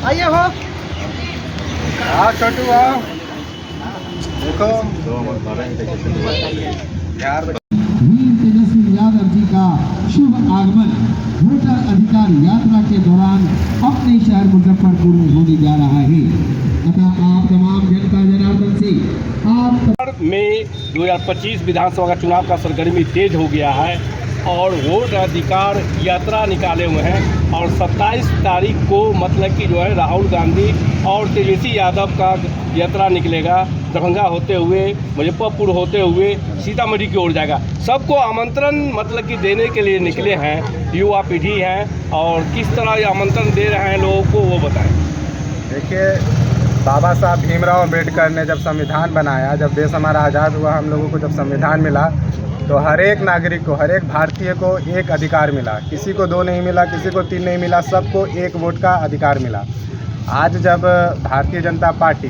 आइए हो छोटू आओ देखो यार वीर तेजस्वी यादव जी का शुभ आगमन वोटर अधिकार यात्रा के दौरान अपने शहर मुजफ्फरपुर में होने जा रहा है तथा आप तमाम जनता जनार्दन से आप में 2025 विधानसभा का चुनाव का सरगर्मी तेज हो गया है और वोट अधिकार यात्रा निकाले हुए हैं और 27 तारीख को मतलब कि जो है राहुल गांधी और तेजस्वी यादव का यात्रा निकलेगा। दरभंगा होते हुए मुजफ्फरपुर होते हुए सीतामढ़ी की ओर जाएगा। सबको आमंत्रण मतलब कि देने के लिए निकले हैं, युवा पीढ़ी हैं और किस तरह ये आमंत्रण दे रहे हैं लोगों को वो बताएं। देखिए, बाबा साहब भीमराव अम्बेडकर ने जब संविधान बनाया, जब देश हमारा आज़ाद हुआ, हम लोगों को जब संविधान मिला तो हर एक नागरिक को, हर एक भारतीय को एक अधिकार मिला। किसी को 2 नहीं मिला, किसी को 3 नहीं मिला, सबको एक वोट का अधिकार मिला। आज जब भारतीय जनता पार्टी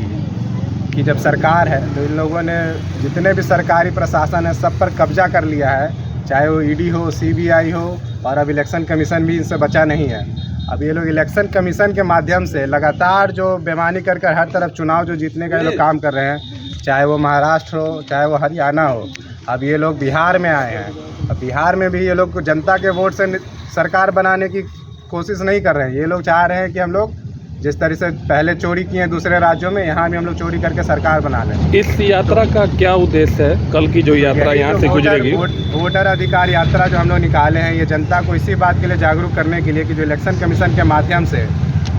की जब सरकार है तो इन लोगों ने जितने भी सरकारी प्रशासन है सब पर कब्जा कर लिया है, चाहे वो ईडी हो, सीबीआई हो, और अब इलेक्शन कमीशन भी इनसे बचा नहीं है। अब ये लोग इलेक्शन कमीशन के माध्यम से लगातार जो बेईमानी कर हर तरफ चुनाव जो जीतने का ये लोग काम कर रहे हैं, चाहे वो महाराष्ट्र हो, चाहे वो हरियाणा हो। अब ये लोग बिहार में आए हैं, अब बिहार में भी ये लोग जनता के वोट से सरकार बनाने की कोशिश नहीं कर रहे हैं। ये लोग चाह रहे हैं कि हम लोग जिस तरह से पहले चोरी किए दूसरे राज्यों में, यहाँ भी हम लोग चोरी करके सरकार बना लें। इस यात्रा का क्या उद्देश्य है? कल की जो यात्रा यहाँ से गुजरेगी, वोटर अधिकार यात्रा जो हम लोग निकाले हैं, ये जनता को इसी बात के लिए जागरूक करने के लिए कि जो इलेक्शन कमीशन के माध्यम से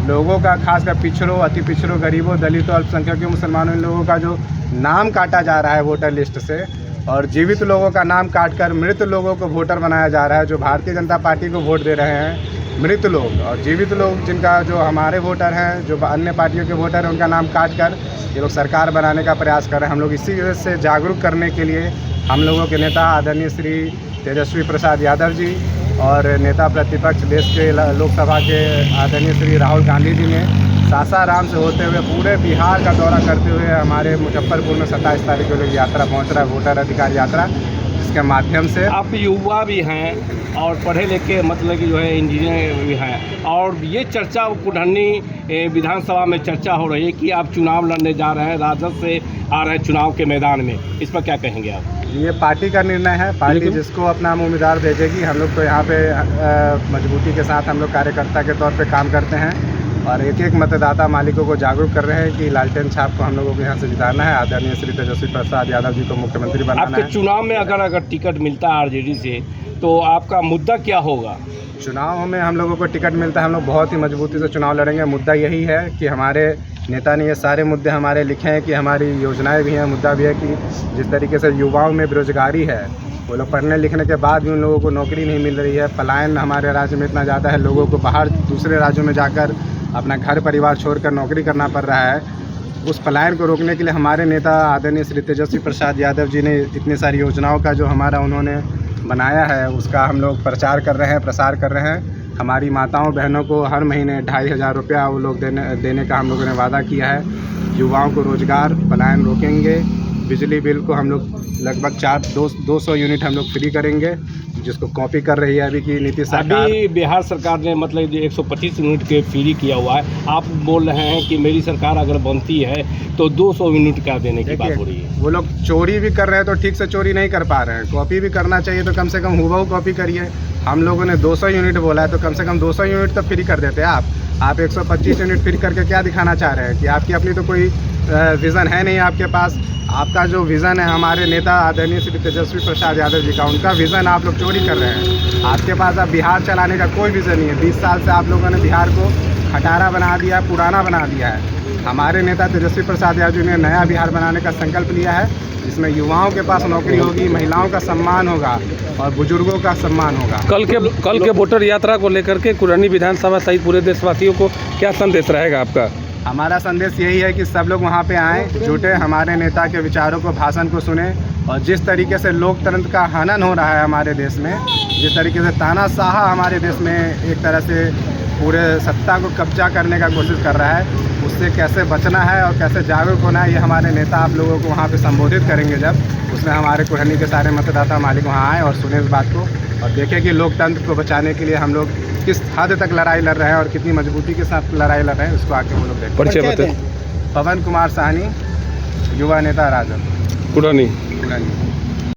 लोगों का, खासकर पिछड़ों, अति पिछड़ों, गरीबों, दलितों, अल्पसंख्यकों, मुसलमानों, इन लोगों का जो नाम काटा जा रहा है वोटर लिस्ट से, और जीवित लोगों का नाम काटकर मृत लोगों को वोटर बनाया जा रहा है। जो भारतीय जनता पार्टी को वोट दे रहे हैं मृत लोग, और जीवित लोग जिनका, जो हमारे वोटर हैं, जो अन्य पार्टियों के वोटर हैं, उनका नाम काट कर ये लोग सरकार बनाने का प्रयास कर रहे हैं। हम लोग इसी वजह से जागरूक करने के लिए हम लोगों के नेता आदरणीय श्री तेजस्वी प्रसाद यादव जी और नेता प्रतिपक्ष देश के लोकसभा के आदरणीय श्री राहुल गांधी जी ने सासाराम से होते हुए पूरे बिहार का दौरा करते हुए हमारे मुजफ्फरपुर में 27 तारीख को लोग यात्रा पहुंच रहा है, वोटर अधिकार यात्रा, जिसके माध्यम से आप युवा भी हैं और पढ़े लिखे मतलब कि जो है इंजीनियर भी हैं, और ये चर्चा कुढ़नी विधानसभा में चर्चा हो रही है कि आप चुनाव लड़ने जा रहे हैं, राजद से आ रहे हैं चुनाव के मैदान में, इस पर क्या कहेंगे आप? ये पार्टी का निर्णय है, पार्टी जिसको अपना उम्मीदवार भेजेगी। हम लोग तो यहाँ पे मजबूती के साथ हम लोग कार्यकर्ता के तौर पे काम करते हैं और एक एक मतदाता मालिकों को जागरूक कर रहे हैं कि लालटेन छाप को हम लोगों को यहाँ से जिताना है, आदरणीय श्री तेजस्वी प्रसाद यादव जी को मुख्यमंत्री बनाना है। आपके चुनाव में अगर टिकट मिलता है आरजेडी से तो आपका मुद्दा क्या होगा? चुनाव में हम लोगों को टिकट मिलता है, हम लोग बहुत ही मजबूती से चुनाव लड़ेंगे। मुद्दा यही है कि हमारे नेता ने ये सारे मुद्दे हमारे लिखे हैं कि हमारी योजनाएं भी हैं। मुद्दा भी है कि जिस तरीके से युवाओं में बेरोजगारी है, वो लोग पढ़ने लिखने के बाद भी उन लोगों को नौकरी नहीं मिल रही है, पलायन हमारे राज्य में इतना ज़्यादा है, लोगों को बाहर दूसरे राज्यों में जाकर अपना घर परिवार छोड़कर नौकरी करना पड़ रहा है। उस पलायन को रोकने के लिए हमारे नेता आदरणीय श्री तेजस्वी प्रसाद यादव जी ने इतनी सारी योजनाओं का जो हमारा उन्होंने बनाया है उसका हम लोग प्रचार कर रहे हैं, प्रसार कर रहे हैं। हमारी माताओं बहनों को हर महीने 2500 रुपया वो लोग देने का हम लोगों ने वादा किया है। युवाओं को रोज़गार, पलायन रोकेंगे। बिजली बिल को हम लोग लगभग 200 यूनिट हम लोग फ्री करेंगे, जिसको कॉपी कर रही है अभी की नीतीश सरकार। अभी बिहार सरकार ने मतलब 125 यूनिट के फ्री किया हुआ है, आप बोल रहे हैं कि मेरी सरकार अगर बनती है तो 200 यूनिट का देने की बात हो रही है। वो लोग चोरी भी कर रहे हैं तो ठीक से चोरी नहीं कर पा रहे हैं, कॉपी भी करना चाहिए तो कम से कम हुबहू कॉपी करिए। हम लोगों ने 200 यूनिट बोला है तो कम से कम 200 यूनिट तो फ्री कर देते हैं आप 125 यूनिट फ्री करके क्या दिखाना चाह रहे हैं कि आपकी अपनी तो कोई विज़न है नहीं आपके पास। आपका जो विज़न है हमारे नेता आदरणीय श्री तेजस्वी प्रसाद यादव जी का, उनका विज़न आप लोग चोरी कर रहे हैं। आपके पास अब बिहार चलाने का कोई विज़न नहीं है। 20 साल से आप लोगों ने बिहार को खटारा बना दिया है, पुराना बना दिया है। हमारे नेता तेजस्वी प्रसाद यादव जी ने नया बिहार बनाने का संकल्प लिया है, जिसमें युवाओं के पास नौकरी होगी, महिलाओं का सम्मान होगा और बुजुर्गों का सम्मान होगा। कल के वोटर यात्रा को लेकर के कुढ़नी विधानसभा सहित पूरे देशवासियों को क्या संदेश रहेगा आपका? हमारा संदेश यही है कि सब लोग वहाँ पे आएँ, जुटे, हमारे नेता के विचारों को, भाषण को सुने। और जिस तरीके से लोकतंत्र का हनन हो रहा है हमारे देश में, जिस तरीके से तानाशाह हमारे देश में एक तरह से पूरे सत्ता को कब्जा करने का कोशिश कर रहा है, उससे से कैसे बचना है और कैसे जागरूक होना है, ये हमारे नेता आप लोगों को वहाँ पे संबोधित करेंगे। जब उसमें हमारे कुढ़नी के सारे मतदाता मालिक वहाँ आए और सुने इस बात को और देखें कि लोकतंत्र को बचाने के लिए हम लोग किस हद तक लड़ाई लड़ रहे हैं और कितनी मजबूती के साथ लड़ाई लड़ रहे हैं, उसको आके वो लोग देखें। परिचय बताएं। पवन कुमार साहनी, युवा नेता राजद कुढ़नी। कुढ़नी।